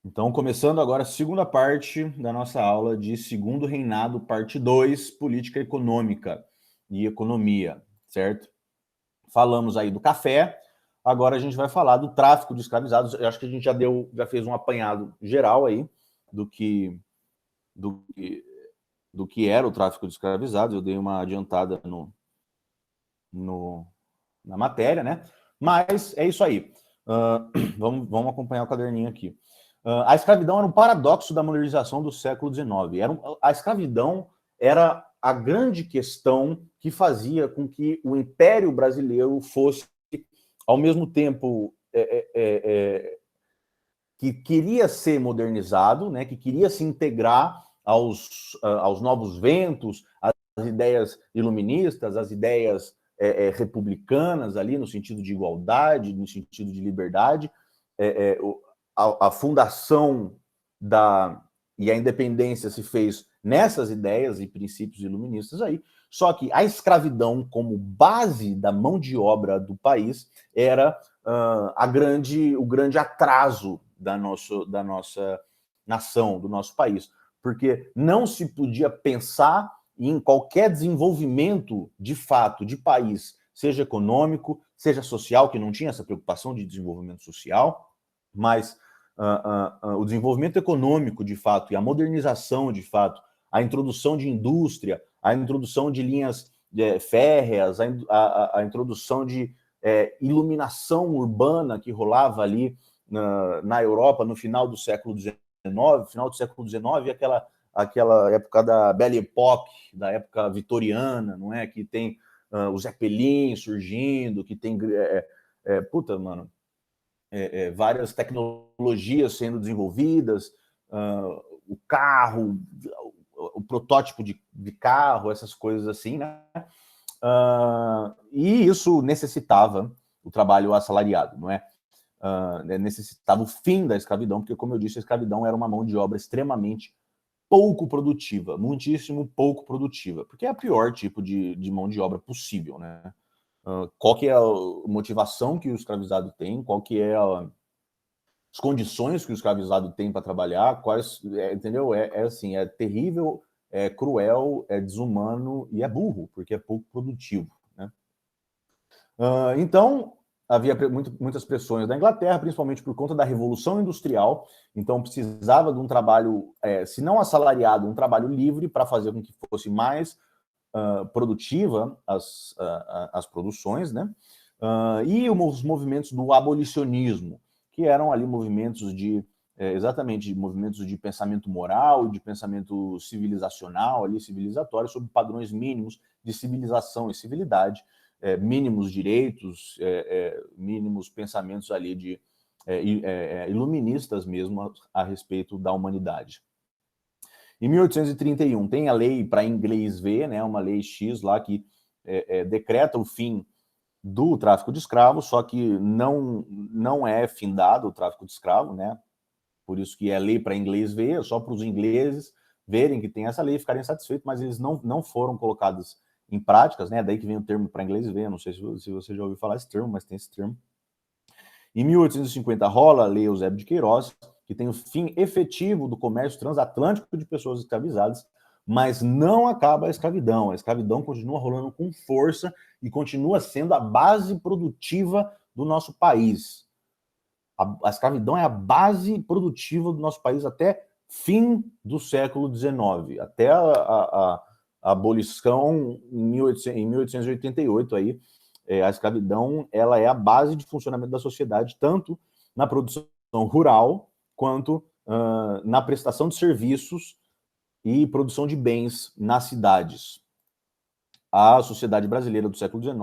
Então, começando agora a segunda parte da nossa aula de Segundo Reinado, parte 2, Política Econômica e Economia, certo? Falamos aí do café, agora a gente vai falar do tráfico de escravizados. Eu acho que a gente já fez um apanhado geral aí do que, do que, do que era o tráfico de escravizados. Eu dei uma adiantada na matéria, né? Mas é isso aí. Vamos acompanhar o caderninho aqui. A escravidão era um paradoxo da modernização do século XIX. A escravidão era a grande questão que fazia com que o Império Brasileiro fosse, ao mesmo tempo, que queria ser modernizado, né, que queria se integrar aos novos ventos, às ideias iluministas, às ideias republicanas ali, no sentido de igualdade, no sentido de liberdade. A fundação e a independência se fez nessas ideias e princípios iluministas aí, só que a escravidão como base da mão de obra do país era o grande atraso da nossa nação, do nosso país, porque não se podia pensar em qualquer desenvolvimento de fato de país, seja econômico, seja social, que não tinha essa preocupação de desenvolvimento social, mas o desenvolvimento econômico, de fato, e a modernização, de fato, a introdução de indústria, a introdução de linhas férreas, a introdução de iluminação urbana que rolava ali na Europa no final do século XIX, aquela época da Belle Époque, da época vitoriana, não é? Que tem os Zeppelin surgindo, que tem várias tecnologias sendo desenvolvidas, o carro, o protótipo de carro, essas coisas assim, né? E isso necessitava o trabalho assalariado, não é? Necessitava o fim da escravidão, porque, como eu disse, a escravidão era uma mão de obra extremamente pouco produtiva, muitíssimo pouco produtiva, porque é o pior tipo de mão de obra possível, né? Qual que é a motivação que o escravizado tem, qual que é as condições que o escravizado tem para trabalhar, entendeu? Assim, é terrível, é cruel, é desumano e é burro, porque é pouco produtivo, né? Então, havia muitas pressões da Inglaterra, principalmente por conta da Revolução Industrial, então precisava de um trabalho, se não assalariado, um trabalho livre para fazer com que fosse mais produtiva as produções, né? E os movimentos do abolicionismo, que eram ali movimentos exatamente movimentos de pensamento moral, de pensamento civilizacional, ali civilizatório, sobre padrões mínimos de civilização e civilidade, mínimos direitos, mínimos pensamentos ali iluministas mesmo a respeito da humanidade. Em 1831 tem a lei para inglês ver, né, uma lei X lá que decreta o fim do tráfico de escravos, só que não é findado o tráfico de escravo, né? Por isso que é lei para inglês ver, só para os ingleses verem que tem essa lei, ficarem satisfeitos, mas eles não foram colocados em práticas, né? Daí que vem o termo para inglês ver, não sei se você já ouviu falar esse termo, mas tem esse termo. Em 1850 rola a Lei Eusébio de Queiroz, que tem o fim efetivo do comércio transatlântico de pessoas escravizadas, mas não acaba a escravidão. A escravidão continua rolando com força e continua sendo a base produtiva do nosso país. A escravidão é a base produtiva do nosso país até fim do século XIX, até a abolição em 1888 aí. A escravidão ela é a base de funcionamento da sociedade, tanto na produção rural quanto na prestação de serviços e produção de bens nas cidades. A sociedade brasileira do século XIX,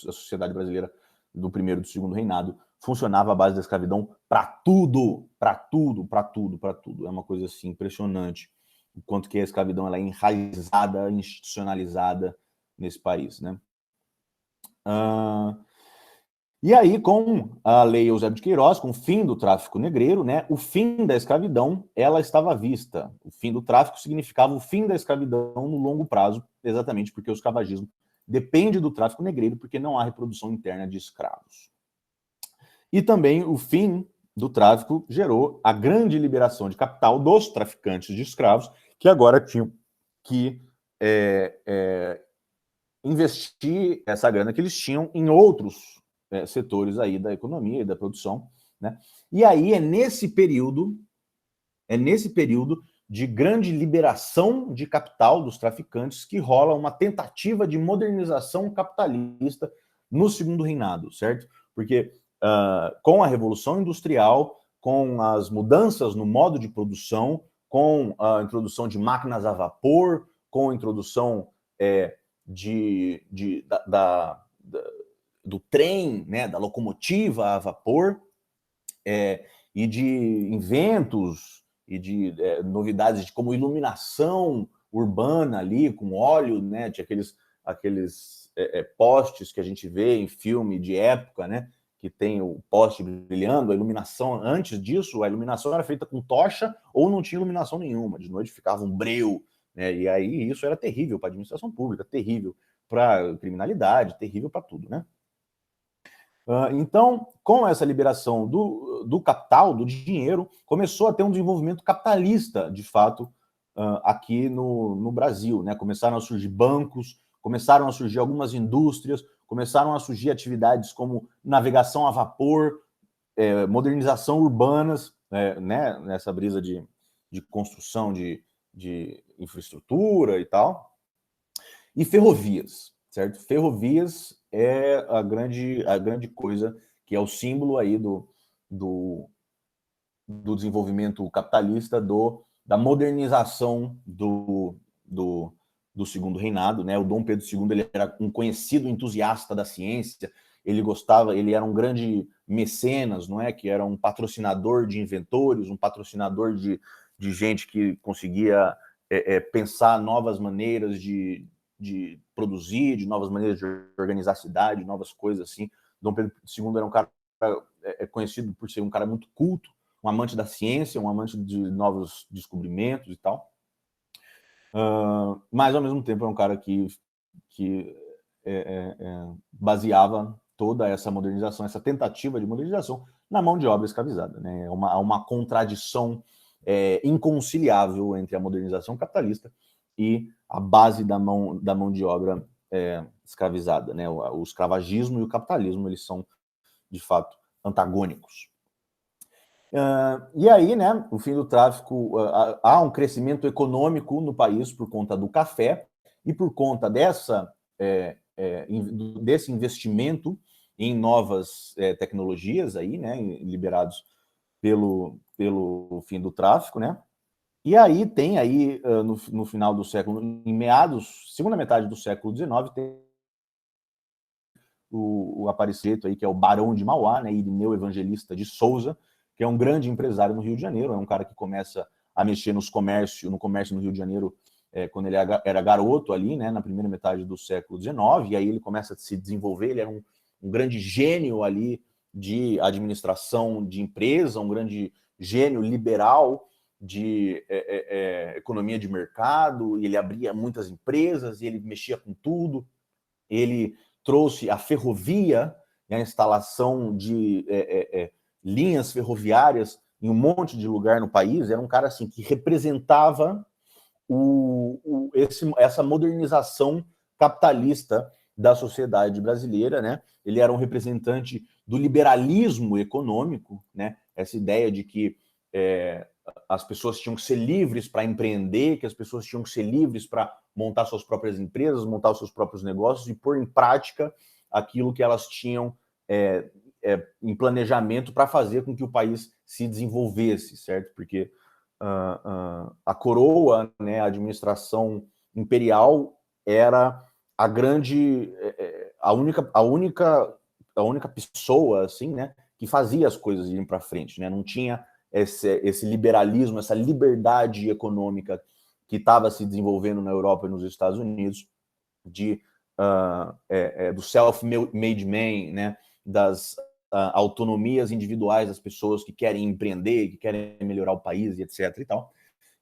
a sociedade brasileira do primeiro e do segundo reinado, funcionava à base da escravidão para tudo, para tudo, para tudo, para tudo. É uma coisa assim impressionante o quanto que a escravidão ela é enraizada, institucionalizada nesse país, né? E aí, com a Lei Eusébio de Queiroz, com o fim do tráfico negreiro, né, o fim da escravidão, ela estava à vista. O fim do tráfico significava o fim da escravidão no longo prazo, exatamente porque o escravagismo depende do tráfico negreiro, porque não há reprodução interna de escravos. E também o fim do tráfico gerou a grande liberação de capital dos traficantes de escravos, que agora tinham que investir essa grana que eles tinham em outros setores aí da economia e da produção, né? E aí é nesse período de grande liberação de capital dos traficantes que rola uma tentativa de modernização capitalista no segundo reinado, certo? Porque com a Revolução Industrial, com as mudanças no modo de produção, com a introdução de máquinas a vapor, com a introdução do trem, né, da locomotiva a vapor, e de inventos e de novidades de como iluminação urbana ali, com óleo, né, de aqueles postes que a gente vê em filme de época, né, que tem o poste brilhando, a iluminação, antes disso, a iluminação era feita com tocha ou não tinha iluminação nenhuma, de noite ficava um breu, né, e aí isso era terrível para a administração pública, terrível para a criminalidade, terrível para tudo, né. Então, com essa liberação do capital, do dinheiro, começou a ter um desenvolvimento capitalista, de fato, aqui no Brasil, né? Começaram a surgir bancos, começaram a surgir algumas indústrias, começaram a surgir atividades como navegação a vapor, modernização urbanas, né? Nessa brisa de construção de infraestrutura e tal, e ferrovias, certo? Ferrovias é a grande coisa, que é o símbolo aí do desenvolvimento capitalista, da modernização do segundo reinado, né? O Dom Pedro II ele era um conhecido entusiasta da ciência, ele era um grande mecenas, não é? Que era um patrocinador de inventores, um patrocinador de gente que conseguia pensar novas maneiras de produzir, de novas maneiras de organizar a cidade, novas coisas assim. Dom Pedro II era um cara conhecido por ser um cara muito culto, um amante da ciência, um amante de novos descobrimentos e tal. Mas, ao mesmo tempo, é um cara que baseava toda essa modernização, essa tentativa de modernização, na mão de obra escravizada, né? É uma contradição inconciliável entre a modernização capitalista e a base da mão de obra escravizada, né? O escravagismo e o capitalismo, eles são, de fato, antagônicos. E aí, né, o fim do tráfico, há um crescimento econômico no país por conta do café e por conta desse investimento em novas tecnologias aí, né, liberados pelo fim do tráfico, né? E aí tem aí, no final do século, em meados, segunda metade do século XIX, tem o aparecido aí, que é o Barão de Mauá, né, Irineu Evangelista de Souza, que é um grande empresário no Rio de Janeiro, é um cara que começa a mexer no comércio no Rio de Janeiro quando ele era garoto ali, né, na primeira metade do século XIX, e aí ele começa a se desenvolver, ele era um grande gênio ali de administração de empresa, um grande gênio liberal de economia de mercado, e ele abria muitas empresas, e ele mexia com tudo, ele trouxe a ferrovia, a instalação de linhas ferroviárias em um monte de lugar no país, era um cara assim que representava essa modernização capitalista da sociedade brasileira, né? Ele era um representante do liberalismo econômico, né? Essa ideia de que as pessoas tinham que ser livres para empreender, que as pessoas tinham que ser livres para montar suas próprias empresas, montar os seus próprios negócios e pôr em prática aquilo que elas tinham em planejamento para fazer com que o país se desenvolvesse, certo? Porque a coroa, né, a administração imperial era a única pessoa, assim, né, que fazia as coisas irem para frente, né? Não tinha esse liberalismo, essa liberdade econômica que estava se desenvolvendo na Europa e nos Estados Unidos, do self-made man, né, das autonomias individuais das pessoas que querem empreender, que querem melhorar o país, e etc. e tal.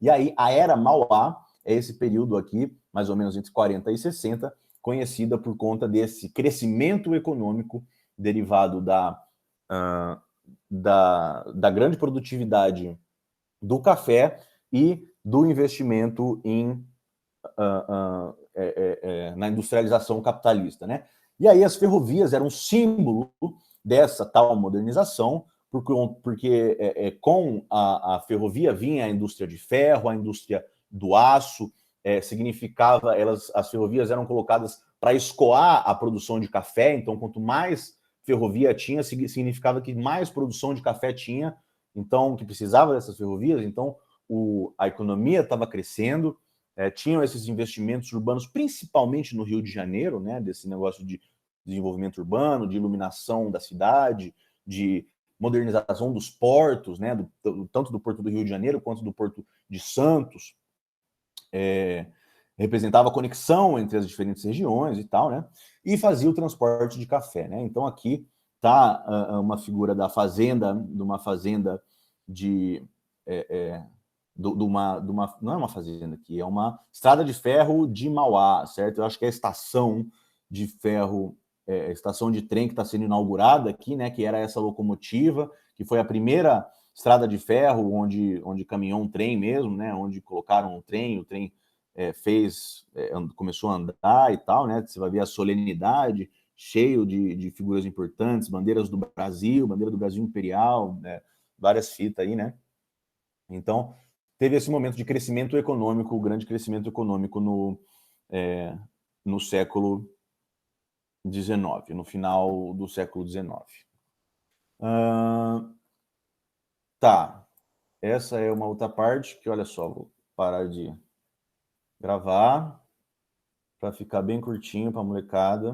E aí, a Era Mauá é esse período aqui, mais ou menos entre 40 e 60, conhecida por conta desse crescimento econômico derivado da grande produtividade do café e do investimento na industrialização capitalista, né? E aí as ferrovias eram um símbolo dessa tal modernização, porque com a ferrovia vinha a indústria de ferro, a indústria do aço, significava, as ferrovias eram colocadas para escoar a produção de café, então quanto mais ferrovia tinha, significava que mais produção de café tinha, então que precisava dessas ferrovias, então a economia estava crescendo, tinham esses investimentos urbanos, principalmente no Rio de Janeiro, né, desse negócio de desenvolvimento urbano, de iluminação da cidade, de modernização dos portos, né, tanto do Porto do Rio de Janeiro quanto do Porto de Santos, representava a conexão entre as diferentes regiões e tal, né, e fazia o transporte de café, né. Então aqui está uma figura da fazenda, de uma fazenda não é uma fazenda aqui, é uma estrada de ferro de Mauá, certo? Eu acho que é a estação de ferro, estação de trem que está sendo inaugurada aqui, né? Que era essa locomotiva, que foi a primeira estrada de ferro onde caminhou um trem mesmo, né? Onde colocaram o trem começou a andar e tal, né? Você vai ver a solenidade, cheio de figuras importantes, bandeiras do Brasil, bandeira do Brasil Imperial, né? Várias fitas aí, né? Então, teve esse momento de crescimento econômico, grande crescimento econômico no século XIX, no final do século XIX. Tá, essa é uma outra parte que, olha só, vou parar de gravar para ficar bem curtinho para a molecada.